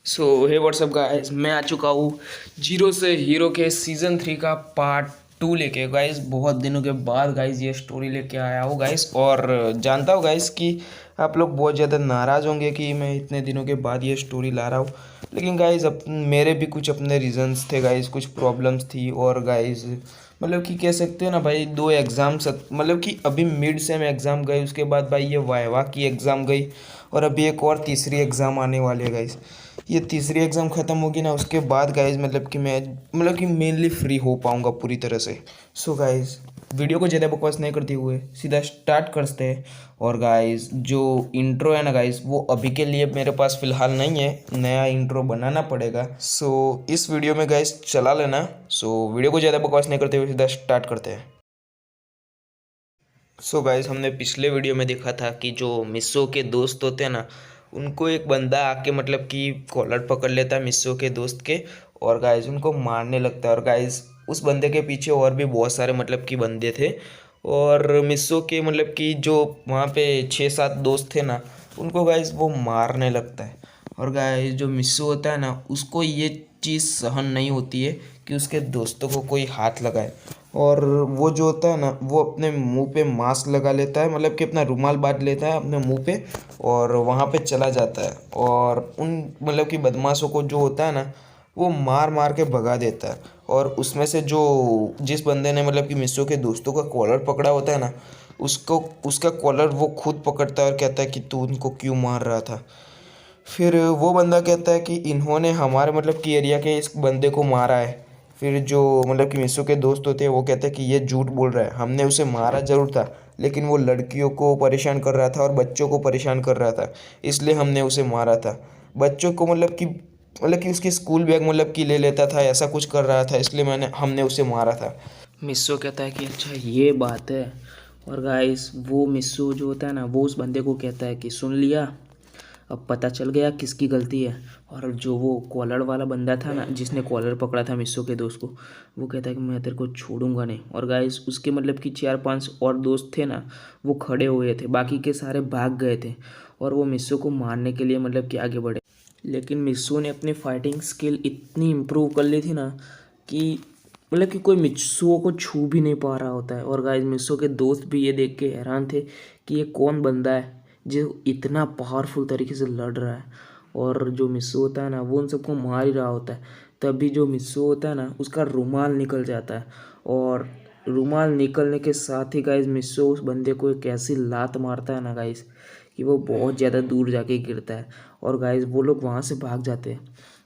सो हे WhatsApp guys, मैं आ चुका हूँ जीरो से हीरो के सीज़न 3 का पार्ट 2 लेके। गाइस बहुत दिनों के बाद गाइस ये स्टोरी लेके आया हूँ गाइस। और जानता हूँ गाइस कि आप लोग बहुत ज़्यादा नाराज़ होंगे कि मैं इतने दिनों के बाद ये स्टोरी ला रहा हूँ। लेकिन गाइस मेरे भी कुछ अपने रीजंस थे गाइस, कुछ प्रॉब्लम्स थी। और गाइस मतलब कि कह सकते हो ना भाई, दो एग्ज़ाम्स मतलब कि अभी मिड सेम एग्ज़ाम गए, उसके बाद भाई ये वाइवा की एग्ज़ाम गई, और अभी एक और तीसरी एग्ज़ाम आने वाली है गाइस। ये तीसरी एग्ज़ाम ख़त्म होगी ना, उसके बाद गाइज मतलब कि मैं मतलब कि मेनली फ्री हो पाऊँगा पूरी तरह से। सो गाइज वीडियो को ज़्यादा बकवास नहीं करते हुए सीधा स्टार्ट करते हैं। और गाइज जो इंट्रो है ना गाइज, वो अभी के लिए मेरे पास फ़िलहाल नहीं है, नया इंट्रो बनाना पड़ेगा। सो इस वीडियो में गाइज चला लेना। सो वीडियो को ज़्यादा बकवास नहीं करते हुए सीधा स्टार्ट करते हैं। सो गाइस, हमने पिछले वीडियो में देखा था कि जो मिस्सो के दोस्त होते हैं ना, उनको एक बंदा आके मतलब कि कॉलर पकड़ लेता है मिस्सो के दोस्त के, और गाइस उनको मारने लगता है। और गाइस उस बंदे के पीछे और भी बहुत सारे मतलब कि बंदे थे, और मिस्सो के मतलब कि जो वहाँ पे 6-7 दोस्त थे ना, उनको गाइस वो मारने लगता है। और गाइस जो मिस्सो होता है ना, उसको ये चीज़ सहन नहीं होती है कि उसके दोस्तों को कोई हाथ लगाए। और वो जो होता है ना, वो अपने मुंह पे मास्क लगा लेता है, मतलब कि अपना रुमाल बांध लेता है अपने मुंह पे, और वहाँ पे चला जाता है। और उन मतलब कि बदमाशों को जो होता है ना, वो मार मार के भगा देता है। और उसमें से जो जिस बंदे ने मतलब कि मिस्सो के दोस्तों का कॉलर पकड़ा होता है ना, उसको उसका कॉलर वो खुद पकड़ता है और कहता है कि तू उनको क्यों मार रहा था। फिर वो बंदा कहता है कि इन्होंने हमारे मतलब कि एरिया के इस बंदे को मारा है। फिर जो मतलब कि मिस्सू के दोस्त होते हैं वो कहते हैं कि ये झूठ बोल रहा है, हमने उसे मारा ज़रूर था, लेकिन वो लड़कियों को परेशान कर रहा था और बच्चों को परेशान कर रहा था, इसलिए हमने उसे मारा था। बच्चों को मतलब कि उसकी स्कूल बैग मतलब कि ले लेता था, ऐसा कुछ कर रहा था, इसलिए हमने उसे मारा था। मिस्सू कहता है कि अच्छा ये बात है। और गाइस वो मिस्सू जो होता है ना, वो उस बंदे को कहता है कि सुन लिया, अब पता चल गया किसकी गलती है। और जो वो कॉलर वाला बंदा था ना, जिसने कॉलर पकड़ा था मिस्सो के दोस्त को, वो कहता है कि मैं तेरे को छोड़ूंगा नहीं। और गाइस उसके मतलब कि 4-5 और दोस्त थे ना, वो खड़े हुए थे, बाकी के सारे भाग गए थे, और वो मिस्सो को मारने के लिए मतलब कि आगे बढ़े। लेकिन मिस्सो ने अपनी फाइटिंग स्किल इतनी इम्प्रूव कर ली थी ना कि मतलब कि कोई मित्सुओं को छू भी नहीं पा रहा होता है। और गाइस मित्सुओं के दोस्त भी ये देख के हैरान थे कि ये कौन बंदा है जो इतना पावरफुल तरीके से लड़ रहा है। और जो मित्सु होता है ना, वो उन सबको मार ही रहा होता है। तभी जो मित्सु होता है ना, उसका रुमाल निकल जाता है, और रुमाल निकलने के साथ ही गाइस मित्सु उस बंदे को एक ऐसी लात मारता है ना गाइस, कि वो बहुत ज़्यादा दूर जाके गिरता है। और गाइस वो लोग वहाँ से भाग जाते हैं।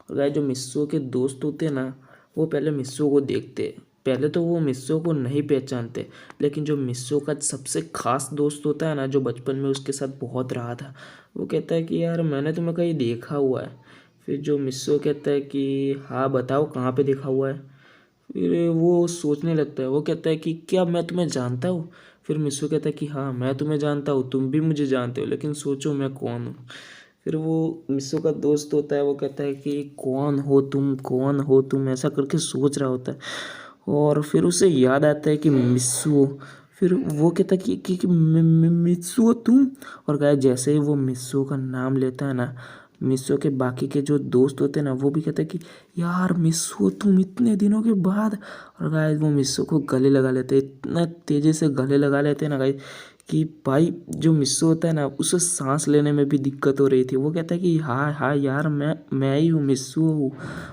और गाइस जो मित्सु के दोस्त होते हैं ना, वो पहले मिस्सो को देखते। पहले तो वो मिस्सो को नहीं पहचानते, लेकिन जो मिस्सो का सबसे खास दोस्त होता है ना, जो बचपन में उसके साथ बहुत रहा था, वो कहता है कि यार मैंने तुम्हें कहीं देखा हुआ है। फिर जो मिस्सो कहता है कि हाँ बताओ कहाँ पे देखा हुआ है। फिर वो सोचने लगता है, वो कहता है कि क्या मैं तुम्हें जानता हूँ। फिर मिस्सो कहता है कि हाँ मैं तुम्हें जानता हूँ, तुम भी मुझे जानते हो, लेकिन सोचो मैं कौन हूँ। फिर वो मिस्सो का दोस्त होता है, वो कहता है कि कौन हो तुम, कौन हो तुम, ऐसा करके सोच रहा होता है। और फिर उसे याद आता है कि मिस्सो। फिर वो कहता है कि मिस्सो तुम। और गाय जैसे ही वो मिस्सो का नाम लेता है ना, मिस्सो के बाकी के जो दोस्त होते हैं ना, वो भी कहते हैं कि यार मिस्सो तुम, इतने दिनों के बाद। और गाय वो मिस्सो को गले लगा लेते हैं, इतना तेज़ी से गले लगा लेते हैं ना गाय, कि भाई जो मिस्सू होता है ना, उसे सांस लेने में भी दिक्कत हो रही थी। वो कहता है कि हाँ हाँ यार मैं ही हूँ, मिस्सू हूँ।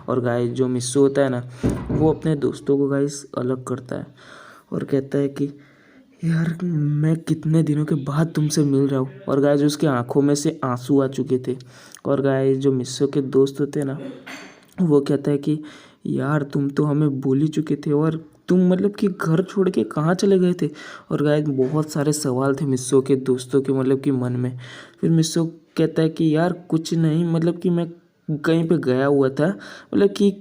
और गाइस जो मिस्सू होता है ना, वो अपने दोस्तों को गाइस अलग करता है, और कहता है कि यार मैं कितने दिनों के बाद तुमसे मिल रहा हूँ। और गाइस उसकी आंखों में से आंसू आ चुके थे। और गाइस जो मिस्सू के दोस्त होते हैं ना, वो कहता है कि यार तुम तो हमें भूल ही चुके थे, और तुम मतलब कि घर छोड़ के कहाँ चले गए थे। और गाइस बहुत सारे सवाल थे मिस्सो के दोस्तों के मतलब कि मन में। फिर मिस्सो कहता है कि यार कुछ नहीं, मतलब कि मैं कहीं पे गया हुआ था, मतलब कि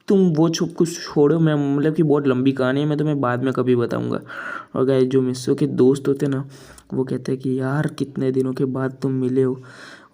तुम वो छुप कुछ छोड़ो, मैं मतलब कि बहुत लंबी कहानी है, मैं तुम्हें बाद में कभी बताऊंगा। और गाइस जो मिस्सो के दोस्त होते ना, वो कहते हैं कि यार कितने दिनों के बाद तुम मिले हो।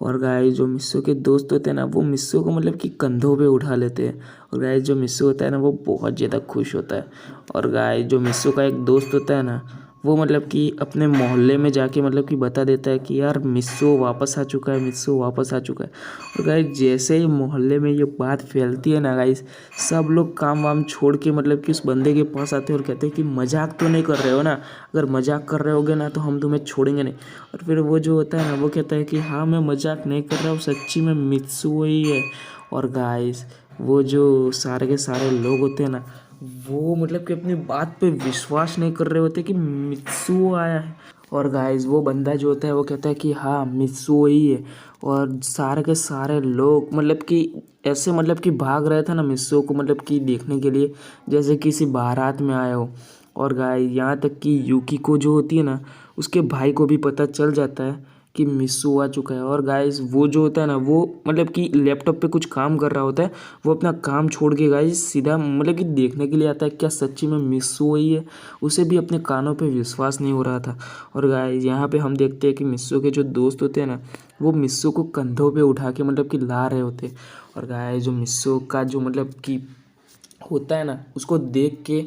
और गाइस जो मिस्सो के दोस्त होते हैं ना, वो मिस्सो को मतलब कि कंधों पे उठा लेते हैं। और गाइस जो मिस्सो होता है ना, वो बहुत ज़्यादा खुश होता है। और गाइस जो मिस्सो का एक दोस्त होता है ना, वो मतलब कि अपने मोहल्ले में जाके मतलब कि बता देता है कि यार मिस्सो वापस आ चुका है, मिस्सो वापस आ चुका है। और गाइस जैसे ही मोहल्ले में ये बात फैलती है ना गाइस, सब लोग काम वाम छोड़ के मतलब कि उस बंदे के पास आते हैं और कहते हैं कि मजाक तो नहीं कर रहे हो ना, अगर मजाक कर रहे होगे ना तो हम तुम्हें छोड़ेंगे नहीं। और फिर वो जो होता है ना वो कहता है कि हाँ मैं मजाक नहीं कर रहा हूँ, सच्ची में मित्सु ही है। और गाइस वो जो सारे के सारे लोग होते हैं ना, वो मतलब कि अपनी बात पे विश्वास नहीं कर रहे होते कि मित्सु आया है। और गाइस वो बंदा जो होता है वो कहता है कि हाँ मित्सु ही है। और सारे के सारे लोग मतलब कि ऐसे मतलब कि भाग रहे थे ना मित्सु को मतलब कि देखने के लिए, जैसे किसी बारात में आए हो। और गाइस यहाँ तक कि यूकी को जो होती है ना, उसके भाई को भी पता चल जाता है कि मिस्सू आ चुका है। और गाइस वो जो होता है ना वो मतलब कि लैपटॉप पे कुछ काम कर रहा होता है, वो अपना काम छोड़ के गाइस सीधा मतलब कि देखने के लिए आता है क्या सच्ची में मिस्सू ही है। उसे भी अपने कानों पे विश्वास नहीं हो रहा था। और गाइस यहाँ पे हम देखते हैं कि मिस्सू के जो दोस्त होते हैं ना, वो मिस्सू को कंधों पे उठा के मतलब कि ला रहे होते। और गाइस जो मिस्सू का जो मतलब कि होता है ना, उसको देख के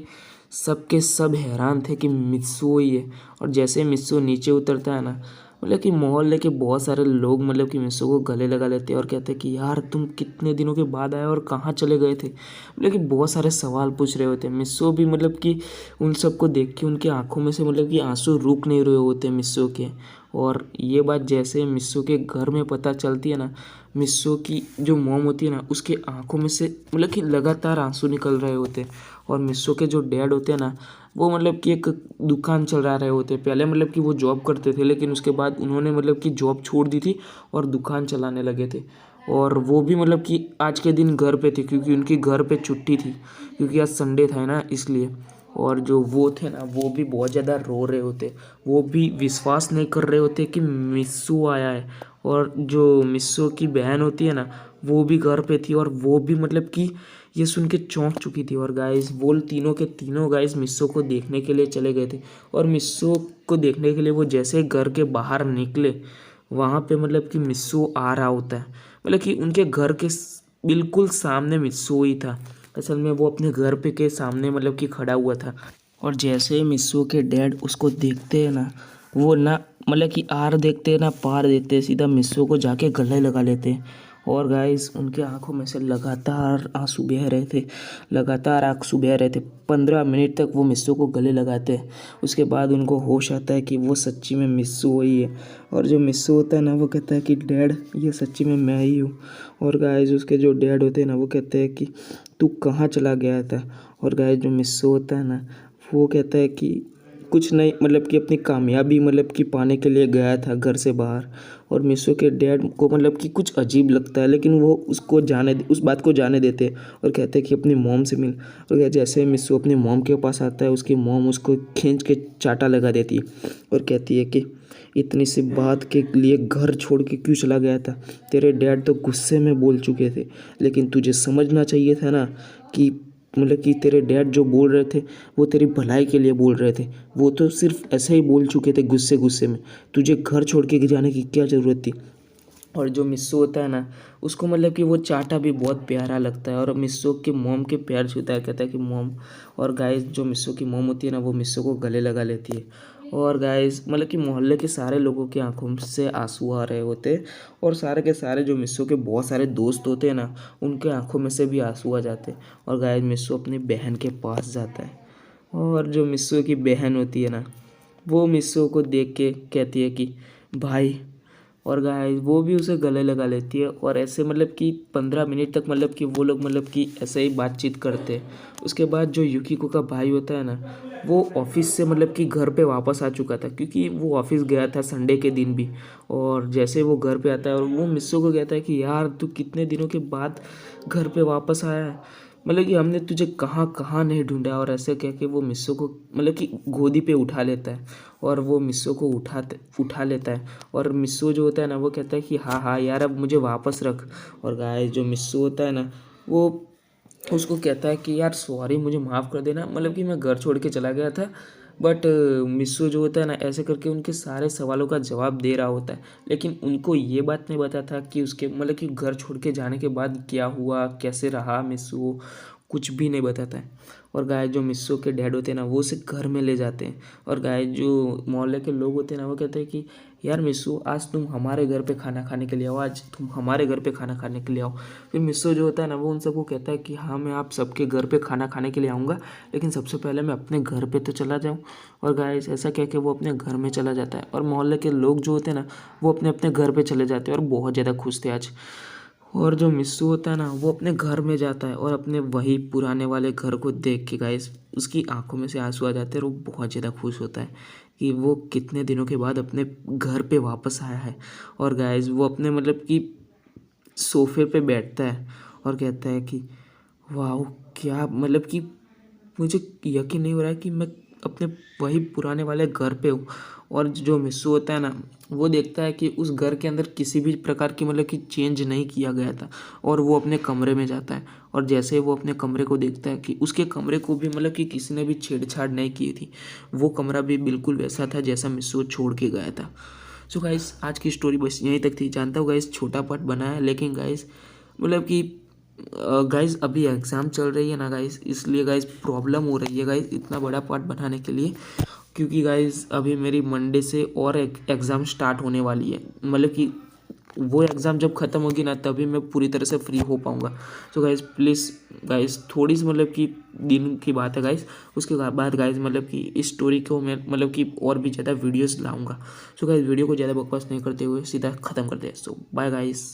सब के सब हैरान थे कि मित्सु ही है। और जैसे मित्सु नीचे उतरता है ना, मतलब कि मोहल्ले के बहुत सारे लोग मतलब कि मित्सु को गले लगा लेते हैं और कहते हैं कि यार तुम कितने दिनों के बाद आए और कहाँ चले गए थे। मतलब कि बहुत सारे सवाल पूछ रहे होते हैं। मित्सु भी मतलब कि उन सबको देख के उनकी आंखों में से मतलब कि आंसू रुक नहीं रहे होते मित्सु के। और ये बात जैसे मिस्सू के घर में पता चलती है ना, मिस्सू की जो मॉम होती है ना, उसके आंखों में से मतलब कि लगातार आंसू निकल रहे होते हैं। और मिस्सू के जो डैड होते हैं ना, वो मतलब कि एक दुकान चला रहे होते हैं। पहले मतलब कि वो जॉब करते थे, लेकिन उसके बाद उन्होंने मतलब कि जॉब छोड़ दी थी और दुकान चलाने लगे थे। और वो भी मतलब कि आज के दिन घर पे थे क्योंकि उनकी घर पे छुट्टी थी, क्योंकि आज संडे था ना इसलिए। और जो वो थे ना, वो भी बहुत ज़्यादा रो रहे होते, वो भी विश्वास नहीं कर रहे होते कि मिस्सू आया है। और जो मिस्सू की बहन होती है ना, वो भी घर पे थी और वो भी मतलब कि ये सुन के चौंक चुकी थी। और गाइस वो तीनों के तीनों गाइस मिस्सू को देखने के लिए चले गए थे। और मिस्सू को देखने के लिए वो जैसे घर के बाहर निकले, वहाँ पे मतलब कि मिस्सू आ रहा होता है, मतलब कि उनके घर के बिल्कुल सामने मिस्सू ही था। असल में वो अपने घर पे के सामने मतलब कि खड़ा हुआ था। और जैसे ही मिस्सू के डैड उसको देखते हैं ना, वो ना मतलब कि आर देखते हैं ना पार देखते हैं, सीधा मिस्सू को जाके गले लगा लेते हैं। और गाइस उनके आंखों में से लगातार आंसू बह रहे थे, लगातार आंसू बह रहे थे। 15 मिनट तक वो मिस्सू को गले लगाते हैं। उसके बाद उनको होश आता है कि वो सच्ची में मिस्सू ही है। और जो मिस्सू होता है ना, वो कहता है कि डैड ये सच्ची में मैं ही हूँ। और गाइस उसके जो डैड होते हैं ना, वो कहते हैं कि तू कहाँ चला गया था। और गाइस जो मिस्सू होता है ना, वो कहता है कि कुछ नहीं, मतलब कि अपनी कामयाबी मतलब कि पाने के लिए गया था घर से बाहर। और मिस्सू के डैड को मतलब कि कुछ अजीब लगता है, लेकिन वो उस बात को जाने देते हैं और कहते हैं कि अपनी मॉम से मिल। और जैसे मिस्सू अपनी मॉम के पास आता है, उसकी मॉम उसको खींच के चाटा लगा देती है और कहती है कि इतनी सी बात के लिए घर छोड़ के क्यों चला गया था। तेरे डैड तो गुस्से में बोल चुके थे, लेकिन तुझे समझना चाहिए था ना कि मतलब कि तेरे डैड जो बोल रहे थे वो तेरी भलाई के लिए बोल रहे थे। वो तो सिर्फ ऐसे ही बोल चुके थे गुस्से गुस्से में, तुझे घर छोड़ के जाने की क्या ज़रूरत थी। और जो मिस्सू होता है ना, उसको मतलब कि वो चाटा भी बहुत प्यारा लगता है और मिस्सू की मोम के प्यार छूता है, कहता है कि मोम। और गाइस जो मिस्सू की मोम होती है ना, वो मिस्सू को गले लगा लेती है। और गाइस मतलब कि मोहल्ले के सारे लोगों की आंखों से आंसू आ रहे होते हैं। और सारे के सारे जो मिस्सू के बहुत सारे दोस्त होते हैं ना, उनके आंखों में से भी आंसू आ जाते हैं। और गाइस मिस्सू अपनी बहन के पास जाता है। और जो मिस्सू की बहन होती है ना, वो मिस्सू को देख के कहती है कि भाई। और गाइस वो भी उसे गले लगा लेती है। और ऐसे मतलब कि 15 मिनट तक मतलब कि वो लोग मतलब कि ऐसे ही बातचीत करते हैं। उसके बाद जो युकिको का भाई होता है ना, वो ऑफिस से मतलब कि घर पे वापस आ चुका था, क्योंकि वो ऑफिस गया था संडे के दिन भी। और जैसे वो घर पे आता है और वो मिस्सू को कहता है कि यार तू कितने दिनों के बाद घर पे वापस आया है, मतलब कि हमने तुझे कहाँ कहाँ नहीं ढूंढा। और ऐसे कह के वो मिस्सू को मतलब कि गोदी पे उठा लेता है और वो मिस्सू को उठा लेता है। और मिस्सू जो होता है ना, वो कहता है कि हाँ हाँ यार अब मुझे वापस रख। और गाइस जो मिस्सू होता है ना, वो उसको कहता है कि यार सॉरी मुझे माफ़ कर देना, मतलब कि मैं घर छोड़ के चला गया था। बट मिस्सू जो होता है ना, ऐसे करके उनके सारे सवालों का जवाब दे रहा होता है। लेकिन उनको ये बात नहीं पता था कि उसके मतलब कि घर छोड़ के जाने के बाद क्या हुआ, कैसे रहा मिस्सू। कुछ भी नहीं बताता है। और गाइस जो मिस्सो के डैड होते हैं ना वो उसे घर में ले जाते हैं। और गाइस जो मोहल्ले के लोग होते हैं ना वो कहते हैं कि यार मिस्सो आज तुम हमारे घर पे खाना खाने के लिए आओ, आज तुम हमारे घर पे खाना खाने के लिए आओ। फिर मिस्सो जो होता है ना वो उन सबको कहता है कि हाँ मैं आप सबके घर पे खाना खाने के लिए आऊँगा, लेकिन सबसे पहले मैं अपने घर पे तो चला जाऊँ। और गाइस ऐसा कह के वो अपने घर में चला जाता है। और मोहल्ले के लोग जो होते हैं ना वो अपने अपने घर पे चले जाते हैं और बहुत ज़्यादा खुश थे आज। और जो मिस्सू होता है ना वो अपने घर में जाता है और अपने वही पुराने वाले घर को देख के गाइस उसकी आंखों में से आंसू आ जाते हैं और वो बहुत ज़्यादा खुश होता है कि वो कितने दिनों के बाद अपने घर पे वापस आया है। और गाइस वो अपने मतलब कि सोफे पे बैठता है और कहता है कि वाह क्या मतलब कि मुझे यकीन नहीं हो रहा है कि मैं अपने वही पुराने वाले घर पे हूँ। और जो मिस्सू होता है ना वो देखता है कि उस घर के अंदर किसी भी प्रकार की मतलब कि चेंज नहीं किया गया था। और वो अपने कमरे में जाता है और जैसे ही वो अपने कमरे को देखता है कि उसके कमरे को भी मतलब कि किसी ने भी छेड़छाड़ नहीं की थी, वो कमरा भी बिल्कुल वैसा था जैसा मिस्सू छोड़ के गया था। सो गाइस आज की स्टोरी बस यहीं तक थी। जानता हूँ गाइस छोटा पार्ट बना है, लेकिन गाइस मतलब कि गाइस अभी एग्ज़ाम चल रही है ना गाइस, इसलिए गाइस प्रॉब्लम हो रही है गाइस इतना बड़ा पार्ट बनाने के लिए। क्योंकि गाइस अभी मेरी मंडे से और एक एग्ज़ाम स्टार्ट होने वाली है, मतलब कि वो एग्ज़ाम जब ख़त्म होगी ना तभी मैं पूरी तरह से फ्री हो पाऊँगा। तो गाइस प्लीज़ गाइस थोड़ी सी मतलब कि दिन की बात है गाइस, उसके बाद गाइस मतलब कि इस स्टोरी को मैं मतलब कि और भी ज़्यादा वीडियोस लाऊंगा। सो गाइस वीडियो को ज़्यादा बकवास नहीं करते हुए सीधा ख़त्म करते हैं। सो बाय गाइस।